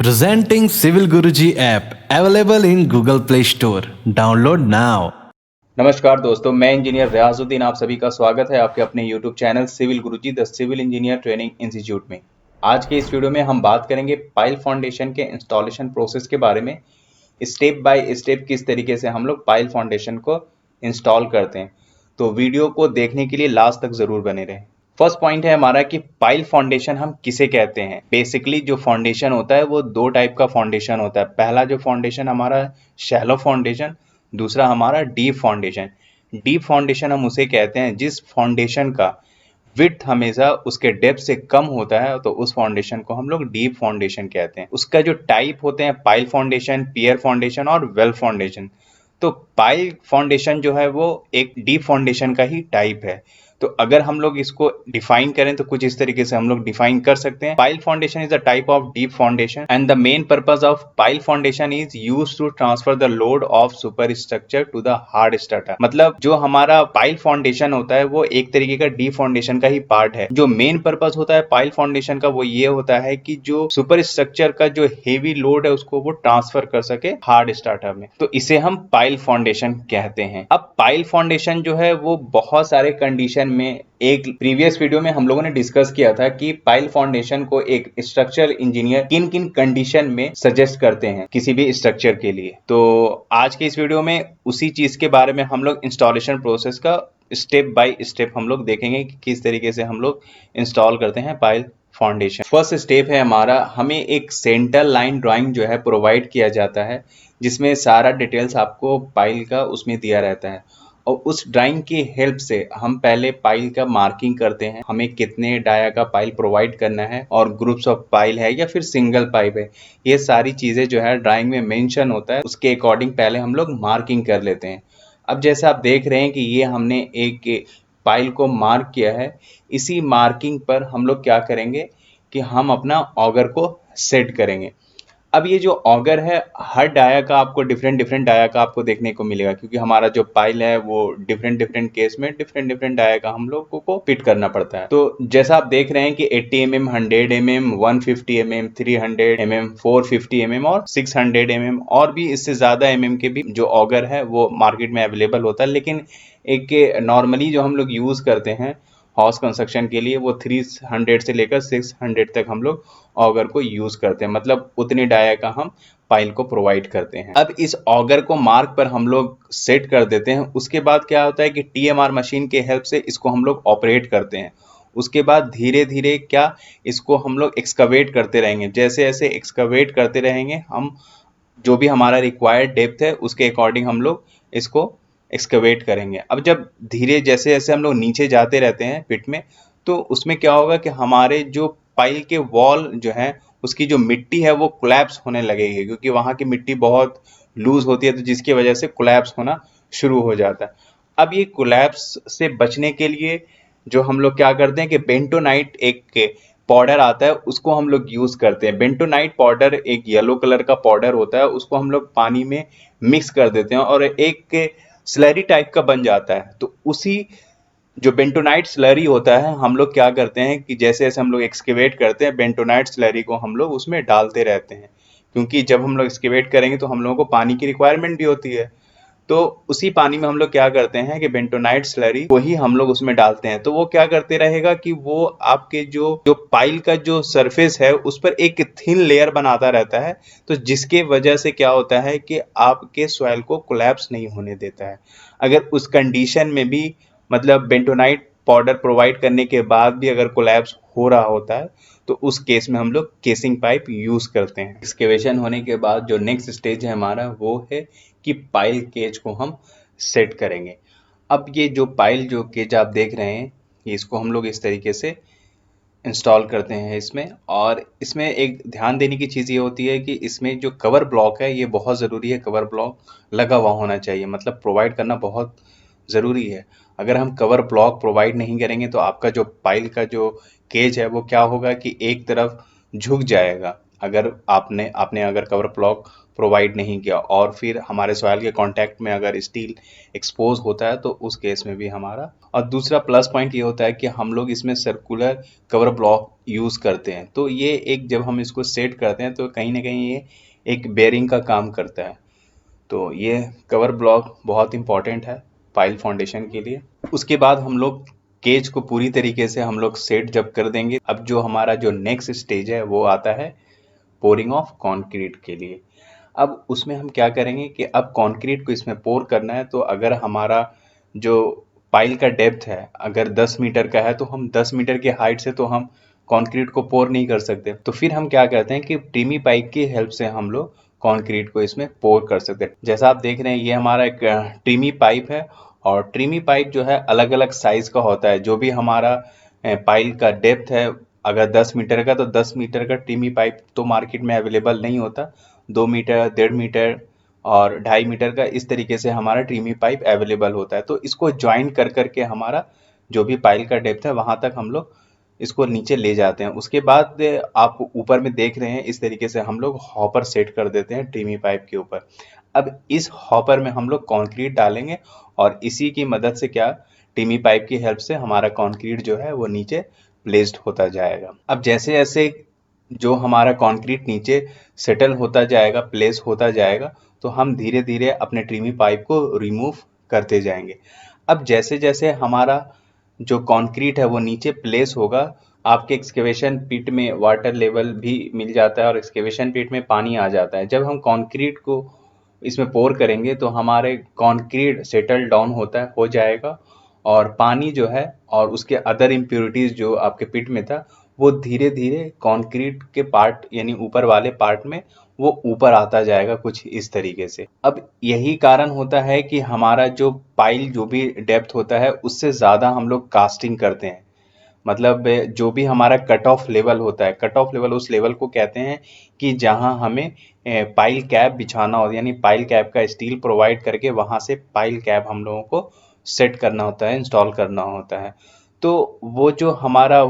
Presenting Civil Guruji app available in Google Play Store. Download now. नमस्कार दोस्तों, मैं engineer Riyazuddin आप सभी का स्वागत है आपके अपने YouTube channel civil Guruji the civil engineer training institute में। आज के इस वीडियो में हम बात करेंगे पाइल फाउंडेशन के इंस्टॉलेशन प्रोसेस के बारे में। स्टेप बाय स्टेप किस तरीके से हम लोग पाइल फाउंडेशन को इंस्टॉल करते हैं, तो वीडियो को देखने के लिए लास्ट तक जरूर बने रहें। फर्स्ट पॉइंट है हमारा कि पाइल फाउंडेशन हम किसे कहते हैं। बेसिकली जो फाउंडेशन होता है वो दो टाइप का फाउंडेशन होता है। पहला जो फाउंडेशन हमारा शैलो फाउंडेशन, दूसरा हमारा डीप फाउंडेशन। डीप फाउंडेशन हम उसे कहते हैं जिस फाउंडेशन का विड्थ हमेशा उसके डेप्थ से कम होता है, तो उस फाउंडेशन को हम लोग डीप फाउंडेशन कहते हैं। उसका जो टाइप होते हैं पाइल फाउंडेशन, पियर फाउंडेशन और वेल फाउंडेशन। तो पाइल फाउंडेशन जो है वो एक डीप फाउंडेशन का ही टाइप है। तो अगर हम लोग इसको डिफाइन करें तो कुछ इस तरीके से हम लोग डिफाइन कर सकते हैं। Pile foundation is a type of deep foundation and the main purpose of pile foundation is used to transfer the load of superstructure to the hard strata. मतलब जो हमारा पाइल फाउंडेशन होता है वो एक तरीके का डीप फाउंडेशन का ही पार्ट है। जो मेन पर्पस होता है पाइल फाउंडेशन का वो ये होता है कि जो सुपर स्ट्रक्चर का जो हेवी लोड है उसको वो ट्रांसफर कर सके हार्ड स्ट्रटा में, तो इसे हम पाइल फाउंडेशन कहते हैं। अब पाइल फाउंडेशन जो है वो बहुत सारे कंडीशन में, एक प्रीवियस वीडियो में हम लोगों ने डिस्कस किया था कि पाइल फाउंडेशन को एक स्ट्रक्चरल इंजीनियर किन किन कंडीशन में सजेस्ट करते हैं किसी भी स्ट्रक्चर के लिए। तो आज के इस वीडियो में उसी चीज के बारे में हम लोग इंस्टॉलेशन प्रोसेस का स्टेप बाय स्टेप हम लोग देखेंगे कि किस तरीके से हम लोग इंस्टॉल करते हैं पाइल फाउंडेशन। फर्स्ट स्टेप है हमारा, हमें एक सेंटर लाइन ड्राइंग जो है प्रोवाइड किया जाता है जिसमें सारा डिटेल्स आपको पाइल का उसमें दिया रहता है, और उस ड्राइंग की हेल्प से हम पहले पाइल का मार्किंग करते हैं। हमें कितने डाया का पाइल प्रोवाइड करना है और ग्रुप्स ऑफ पाइल है या फिर सिंगल पाइप है, ये सारी चीजें जो है ड्राइंग में मेंशन होता है, उसके अकॉर्डिंग पहले हम लोग मार्किंग कर लेते हैं। अब जैसे आप देख रहे हैं कि ये हमने एक पाइल को मार्क किया है, इसी मार्किंग पर हम लोग क्या करेंगे कि हम अपना ऑगर को सेट करेंगे। अब ये जो ऑगर है हर डाया का आपको डिफरेंट डिफरेंट डाया का आपको देखने को मिलेगा, क्योंकि हमारा जो पाइल है वो डिफरेंट डिफरेंट केस में डिफरेंट डिफरेंट डाया का हम लोगों को फिट करना पड़ता है। तो जैसा आप देख रहे हैं कि 80 mm, 100 mm, 150 mm, 300 mm, 450 mm और 600 mm और भी इससे ज्यादा mm के भी जो ऑगर है वो मार्केट में अवेलेबल होता है। लेकिन एक नॉर्मली जो हम लोग यूज करते हैं हाउस कंस्ट्रक्शन के लिए वो 300 से लेकर 600 तक हम लोग ऑगर को यूज करते हैं, मतलब उतनी डाया का हम पाइल को प्रोवाइड करते हैं। अब इस ऑगर को मार्क पर हम लोग सेट कर देते हैं। उसके बाद क्या होता है कि टीएमआर मशीन के हेल्प से इसको हम लोग ऑपरेट करते हैं। उसके बाद धीरे धीरे क्या इसको हम लोग एक्सकवेट करते रहेंगे। जैसे जैसे एक्सकवेट करते रहेंगे हम जो भी हमारा रिक्वायर्ड डेप्थ है उसके अकॉर्डिंग हम लोग इसको एक्सकवेट करेंगे। अब जब धीरे जैसे जैसे हम लोग नीचे जाते रहते हैं पिट में, तो उसमें क्या होगा कि हमारे जो पाइल के वॉल जो है उसकी जो मिट्टी है वो कोलैप्स होने लगेगी, क्योंकि वहाँ की मिट्टी बहुत लूज होती है, तो जिसकी वजह से कोलैप्स होना शुरू हो जाता है। अब ये कोलैप्स से बचने के लिए जो हम लोग क्या करते हैं कि बेंटोनाइट एक पाउडर आता है उसको हम लोग यूज करते हैं। बेंटोनाइट पाउडर एक येलो कलर का पाउडर होता है, उसको हम लोग पानी में मिक्स कर देते हैं और एक स्लरी टाइप का बन जाता है। तो उसी जो बेंटोनाइट स्लरी होता है हम लोग क्या करते हैं कि जैसे जैसे हम लोग एक्सकेवेट करते हैं बेंटोनाइट स्लरी को हम लोग उसमें डालते रहते हैं, क्योंकि जब हम लोग एक्सकेवेट करेंगे तो हम लोगों को पानी की रिक्वायरमेंट भी होती है। तो उसी पानी में हम लोग क्या करते हैं कि बेंटोनाइट स्लरी को ही हम लोग उसमें डालते हैं। तो वो क्या करते रहेगा कि वो आपके जो जो पाइल का जो सरफेस है उस पर एक थिन लेयर बनाता रहता है, तो जिसके वजह से क्या होता है कि आपके सॉइल को कोलैप्स नहीं होने देता है। अगर उस कंडीशन में भी मतलब बेंटोनाइट पाउडर प्रोवाइड करने के बाद भी अगर कोलैप्स हो रहा होता है तो उस केस में हम लोग केसिंग पाइप यूज करते हैं। एक्सकेवेशन होने के बाद जो नेक्स्ट स्टेज है हमारा वो है कि पाइल केज को हम सेट करेंगे। अब ये जो पाइल जो केज आप देख रहे हैं ये इसको हम लोग इस तरीके से इंस्टॉल करते हैं इसमें। और इसमें एक ध्यान देने की चीज़ ये होती है कि इसमें जो कवर ब्लॉक है ये बहुत ज़रूरी है। कवर ब्लॉक लगा हुआ होना चाहिए, मतलब प्रोवाइड करना बहुत ज़रूरी है। अगर हम कवर ब्लॉक प्रोवाइड नहीं करेंगे तो आपका जो पाइल का जो केज है वो क्या होगा कि एक तरफ झुक जाएगा। अगर आपने अगर कवर ब्लॉक प्रोवाइड नहीं किया और फिर हमारे सॉइल के कांटेक्ट में अगर स्टील एक्सपोज होता है तो उस केस में भी हमारा। और दूसरा प्लस पॉइंट ये होता है कि हम लोग इसमें सर्कुलर कवर ब्लॉक यूज़ करते हैं, तो ये एक जब हम इसको सेट करते हैं तो कहीं ना कहीं ये एक बेयरिंग का काम करता है। तो ये कवर ब्लॉक बहुत इंपॉर्टेंट है पाइल फाउंडेशन के लिए। उसके बाद हम लोग केज को पूरी तरीके से हम लोग सेट जब कर देंगे, अब जो हमारा जो नेक्स्ट स्टेज है वो आता है पोरिंग ऑफ कंक्रीट के लिए। अब उसमें हम क्या करेंगे कि अब कंक्रीट को इसमें पोर करना है, तो अगर हमारा जो पाइल का डेप्थ है अगर 10 मीटर का है तो हम 10 मीटर की हाइट से तो हम कंक्रीट को पोर नहीं कर सकते। तो फिर हम क्या करते हैं कि टीमी पाइप की हेल्प से हम लोग कंक्रीट को इसमें पोर कर सकते हैं। जैसा आप देख रहे हैं ये हमारा एक ट्रीमी पाइप है, और ट्रीमी पाइप जो है अलग अलग साइज का होता है। जो भी हमारा पाइल का डेप्थ है अगर 10 मीटर का, तो 10 मीटर का ट्रीमी पाइप तो मार्केट में अवेलेबल नहीं होता। 2 मीटर, 1.5 मीटर और 2.5 मीटर का इस तरीके से हमारा ट्रीमी पाइप अवेलेबल होता है। तो इसको ज्वाइन कर करके हमारा जो भी पाइल का डेप्थ है वहां तक हम लोग इसको नीचे ले जाते हैं। उसके बाद आप ऊपर में देख रहे हैं इस तरीके से हम लोग हॉपर सेट कर देते हैं ट्रीमी पाइप के ऊपर। अब इस हॉपर में हम लोग कंक्रीट डालेंगे और इसी की मदद से क्या ट्रीमी पाइप की हेल्प से हमारा कंक्रीट जो है वो नीचे प्लेस्ड होता जाएगा। अब जैसे जैसे जो हमारा कंक्रीट नीचे सेटल होता जाएगा, प्लेस होता जाएगा, तो हम धीरे धीरे अपने ट्रीमी पाइप को रिमूव करते जाएंगे। अब जैसे जैसे हमारा जो कंक्रीट है वो नीचे प्लेस होगा, आपके एक्सकेवेशन पिट में वाटर लेवल भी मिल जाता है और एक्सकेवेशन पिट में पानी आ जाता है। जब हम कंक्रीट को इसमें पोर करेंगे तो हमारे कंक्रीट सेटल डाउन होता है, हो जाएगा, और पानी जो है और उसके अदर इम्प्योरिटीज जो आपके पिट में था वो धीरे धीरे कंक्रीट के पार्ट यानी ऊपर वाले पार्ट में वो ऊपर आता जाएगा कुछ इस तरीके से। अब यही कारण होता है कि हमारा जो पाइल जो भी डेप्थ होता है उससे ज़्यादा हम लोग कास्टिंग करते हैं। मतलब जो भी हमारा कट ऑफ लेवल होता है, कट ऑफ लेवल उस लेवल को कहते हैं कि जहां हमें पाइल कैप बिछाना हो, यानी पाइल कैप का स्टील प्रोवाइड करके वहां से पाइल कैप हम लोगों को सेट करना होता है, इंस्टॉल करना होता है। तो वो जो हमारा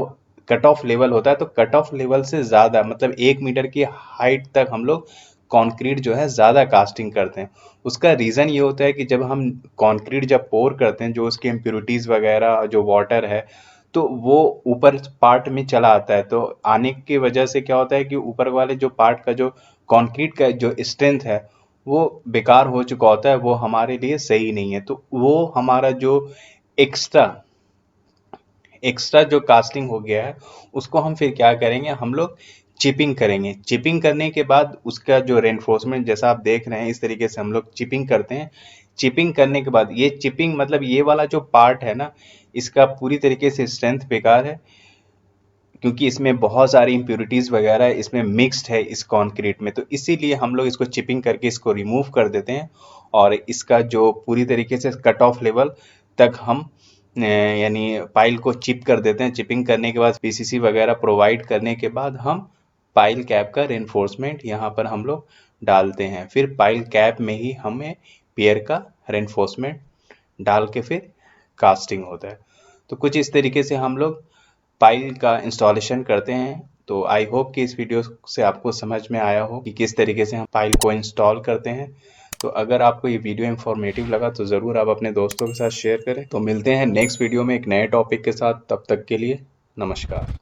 कट ऑफ लेवल होता है, तो कट ऑफ लेवल से ज़्यादा मतलब 1 मीटर की हाइट तक हम लोग कंक्रीट जो है ज़्यादा कास्टिंग करते हैं। उसका रीज़न ये होता है कि जब हम कंक्रीट जब पोर करते हैं, जो उसकी इम्प्योरिटीज़ वगैरह जो वाटर है तो वो ऊपर पार्ट में चला आता है। तो आने की वजह से क्या होता है कि ऊपर वाले जो पार्ट का जो कंक्रीट का जो स्ट्रेंथ है वो बेकार हो चुका होता है, वो हमारे लिए सही नहीं है। तो वो हमारा जो एक्स्ट्रा एक्स्ट्रा जो कास्टिंग हो गया है उसको हम फिर क्या करेंगे, हम लोग चिपिंग करेंगे। चिपिंग करने के बाद उसका जो रेनफोर्समेंट जैसा आप देख रहे हैं इस तरीके से हम लोग चिपिंग करते हैं। चिपिंग करने के बाद ये चिपिंग मतलब ये वाला जो पार्ट है ना, इसका पूरी तरीके से स्ट्रेंथ बेकार है, क्योंकि इसमें बहुत सारी इम्प्योरिटीज वगैरह इसमें मिक्स्ड है इस कंक्रीट में। तो इसीलिए हम लोग इसको चिपिंग करके इसको रिमूव कर देते हैं और इसका जो पूरी तरीके से कट ऑफ लेवल तक हम यानी पाइल को चिप कर देते हैं। चिपिंग करने के बाद पीसीसी वगैरह प्रोवाइड करने के बाद हम पाइल कैप का रेनफोर्समेंट यहाँ पर हम लोग डालते हैं। फिर पाइल कैप में ही हमें पियर का रेनफोर्समेंट डाल के फिर कास्टिंग होता है। तो कुछ इस तरीके से हम लोग पाइल का इंस्टॉलेशन करते हैं। तो आई होप कि इस वीडियो से आपको समझ में आया हो कि किस तरीके से हम पाइल को इंस्टॉल करते हैं। तो अगर आपको ये वीडियो इंफॉर्मेटिव लगा तो ज़रूर आप अपने दोस्तों के साथ शेयर करें। तो मिलते हैं नेक्स्ट वीडियो में एक नए टॉपिक के साथ, तब तक के लिए नमस्कार।